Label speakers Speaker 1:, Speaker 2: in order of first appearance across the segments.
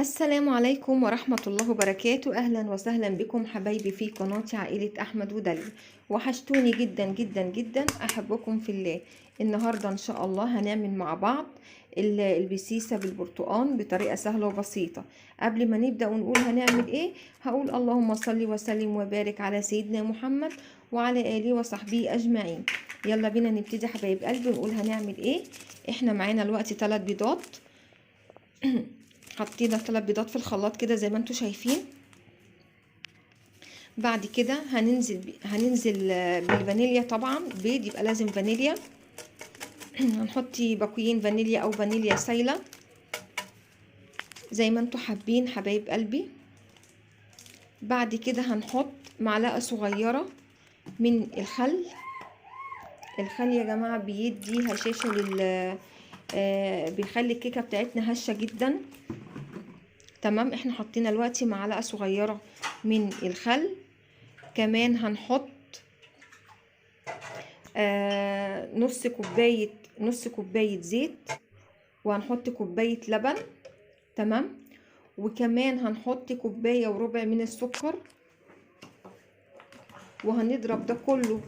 Speaker 1: السلام عليكم ورحمة الله وبركاته. أهلا وسهلا بكم حبايبي في قناتي عائلة أحمد ودلي. وحشتوني جدا جدا جدا، أحبكم في الله. النهاردة إن شاء الله هنعمل مع بعض البسيسة بالبرتقال بطريقة سهلة وبسيطة. قبل ما نبدأ ونقول هنعمل إيه، هقول اللهم صل وسلم وبارك على سيدنا محمد وعلى آله وصحبه أجمعين. يلا بينا نبتدي حبايب قلبي ونقول هنعمل إيه. إحنا معانا الوقت 3 بيضات. حطينا 3 بيضات في الخلاط كده زي ما انتم شايفين. بعد كده هننزل بالفانيليا. طبعا بيض يبقى لازم فانيليا. هنحط باكوين فانيليا او فانيليا سايله زي ما انتم حابين حبايب قلبي. بعد كده هنحط معلقه صغيره من الخل. الخل يا جماعه بيدي هشاشه بيخلي الكيكه بتاعتنا هشه جدا. تمام، احنا حطينا دلوقتي معلقه صغيره من الخل. كمان هنحط نص كوبايه زيت، وهنحط كوبايه لبن. تمام، وكمان هنحط كوبايه وربع من السكر، وهنضرب ده كله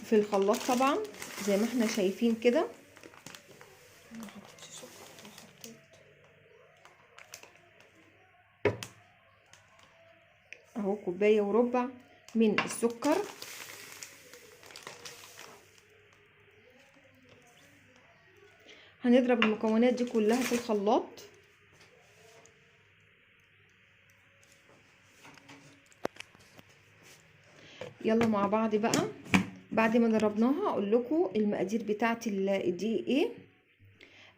Speaker 1: في الخلاط طبعا زي ما احنا شايفين كده. اهو كوبايه وربع من السكر. هنضرب المكونات دي كلها في الخلاط. يلا مع بعض بقى. بعد ما ضربناها اقول لكم المقادير بتاعه الدقيق ايه.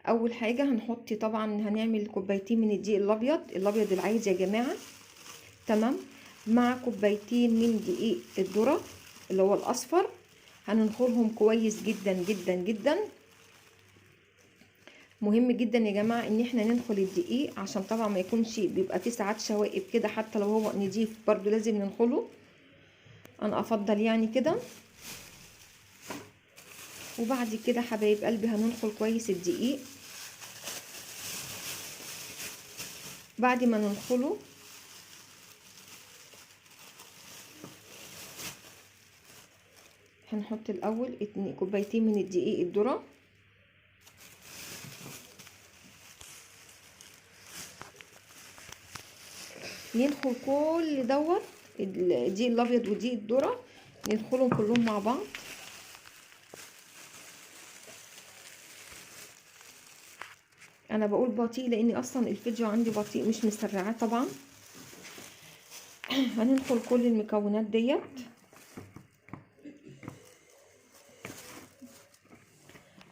Speaker 1: اول حاجه هنحط طبعا هنعمل كوبايتين من الدقيق الابيض العادي يا جماعه. تمام، مع كوبايتين من دقيق الذره اللي هو الاصفر. هننخلهم كويس جدا جدا جدا. مهم جدا يا جماعه ان احنا ننخل الدقيق عشان طبعا ما يكونش بيبقى فيه ساعات شوائب كده، حتى لو هو نضيف برضو لازم ننخله. انا افضل يعني كده. وبعد كده حبايب قلبي هننخل كويس الدقيق. بعد ما ننخله هنحط الاول 2 كوبايتين من الدقيق الذره. ندخل كل دوت الدقيق الابيض ودقيق الذره، ندخلهم كلهم مع بعض. انا بقول بطيء لاني اصلا الفيديو عندي بطيء مش مسرعاه طبعا. هندخل كل المكونات ديت.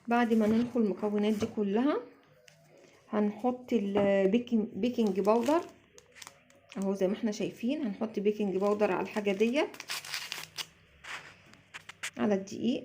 Speaker 1: بعد ما ندخل المكونات دي كلها هنحط البيكنج باودر اهو زي ما احنا شايفين. هنحط بيكنج باودر على الحاجه ديت، على الدقيق.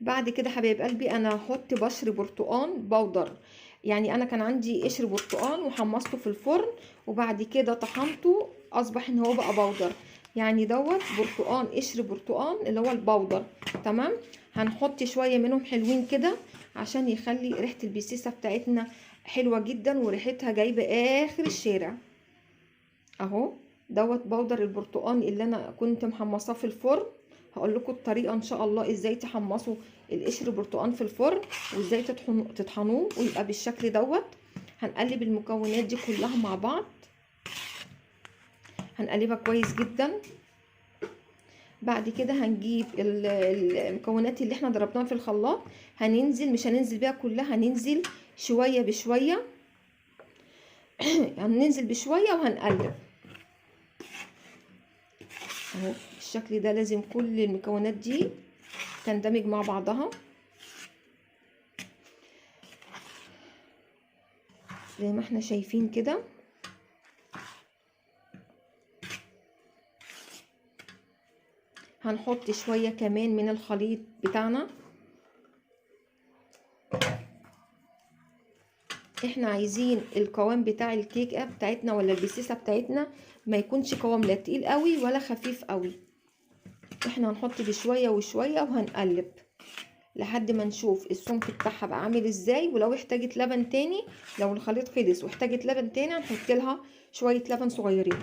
Speaker 1: بعد كده حبايب قلبي انا هحط بشر برتقان باودر. يعني انا كان عندي قشر برتقان وحمصته في الفرن وبعد كده طحنته اصبح ان هو بقى باودر. يعني دوت برتقان، قشر برتقان اللي هو الباودر. تمام، هنحط شويه منهم حلوين كده عشان يخلي ريحه البسيسه بتاعتنا حلوه جدا وريحتها جايبه اخر الشارع. اهو دوت باودر البرتقان اللي انا كنت محمصاه في الفرن. هقول لكم الطريقه ان شاء الله ازاي تحمصوا القشر البرتقان في الفرن وازاي تطحنوه ويبقى بالشكل دوت. هنقلب المكونات دي كلها مع بعض، هنقلبها كويس جدا. بعد كده هنجيب المكونات اللي احنا ضربناها في الخلاط. مش هننزل بيها كلها، هننزل شويه بشويه. هننزل بشويه وهنقلب اهو بالشكل ده. لازم كل المكونات دي تندمج مع بعضها زي ما احنا شايفين كده. هنحط شوية كمان من الخليط بتاعنا. احنا عايزين القوام بتاع الكيكه بتاعتنا ولا البسيسه بتاعتنا ما يكونش قوام لا تقيل قوي ولا خفيف قوي. احنا هنحط بشويه وشويه وهنقلب. لحد ما نشوف السمك بتاعها بقى عامل ازاي. ولو احتاجت لبن تاني، لو الخليط خلص واحتاجت لبن تاني، هنحط لها شويه لبن صغيرين.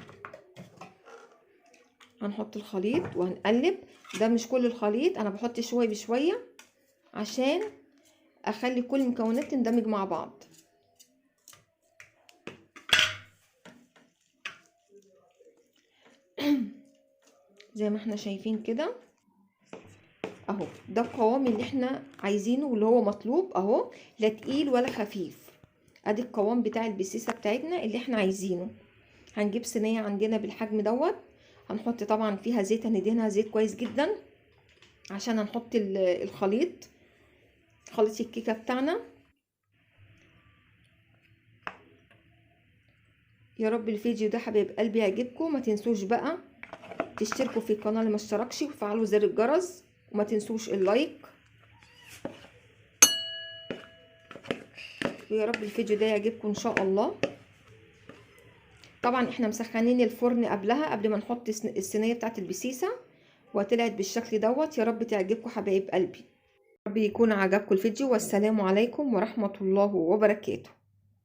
Speaker 1: هنحط الخليط وهنقلب. ده مش كل الخليط، انا بحط شويه بشويه عشان اخلي كل المكونات تندمج مع بعض. زي ما احنا شايفين كده اهو، ده القوام اللي احنا عايزينه واللي هو مطلوب اهو، لا تقيل ولا خفيف. ادي القوام بتاع البسيسه بتاعتنا اللي احنا عايزينه. هنجيب صينيه عندنا بالحجم دوت، هنحط طبعا فيها زيت، هندهنها زيت كويس جدا عشان هنحط الخليط، خليط الكيكه بتاعنا. يا رب الفيديو ده حبايب قلبي يعجبكم. ما تنسوش بقى تشتركوا في القناه اللي ما اشتركش، وفعلوا زر الجرس، وما تنسوش اللايك. ويا رب الفيديو ده يعجبكم ان شاء الله. طبعا احنا مسخنين الفرن قبلها، قبل ما نحط الصينيه بتاعت البسيسه، وطلعت بالشكل دوت. يا رب تعجبكم حبايب قلبي. يا رب يكون عجبكم الفيديو، والسلام عليكم ورحمه الله وبركاته.